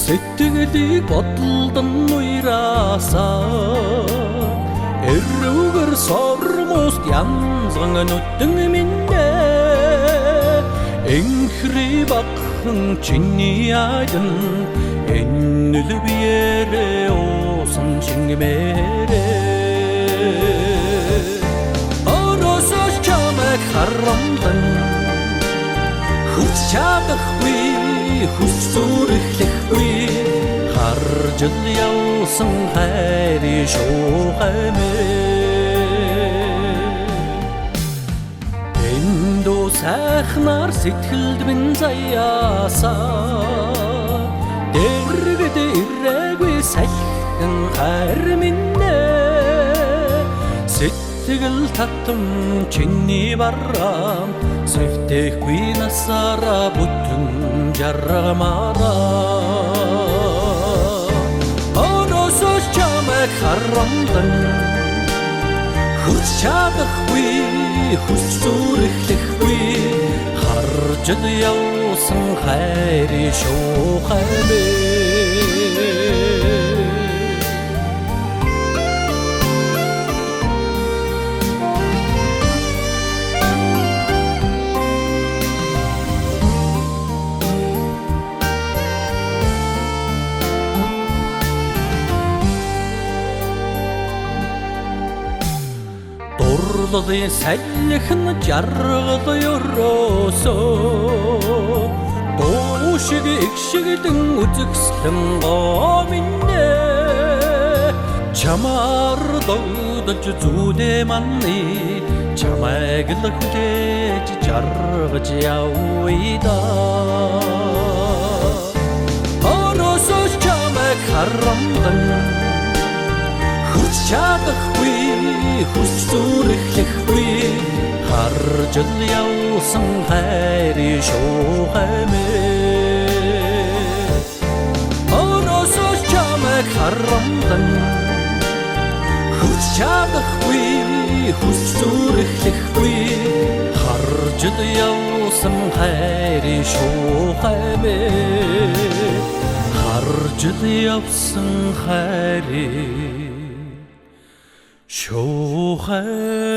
Сэтгэлийг бодлон уйраасаа эрүүгэр сормост янзган нүдэн минь энхри багхан чиний айдын энэл биерэ осон чингмэрэ оросош чамайг харамдан хүч чадахгүй хүч зүрэхлэхгүй харж явсан хайрын шуухаймээ эндо сайхнаар сэтгэлд минь заяасаа дэргэд ирээгүй сайхан хайр минь сэтгэл татам чиний бараам сэвтэхгүй насаараа бүтэн жаргамаараа оросош чамайг харамдан хүч чадахгүй хүч зүрэхлэхгүй харж явсан хайрын шуухаймээ Дурлалын салхин жаргал ёроосоо дуушиг игшгэлэн үзэгслэн гоо минь чамаар догдож зүудэ манны чамайг л хүлээж жаргаж явъя оросош чамайг харамдан хүч чадахгүй хүч зүрэхлэхгүй харж явсан хайрын шуухаймээ оросош чамайг харамдан хүч чадахгүй хүч зүрэхлэхгүй харж явсан хайрын шуухаймээ харж явсан хайрын шуухаймээ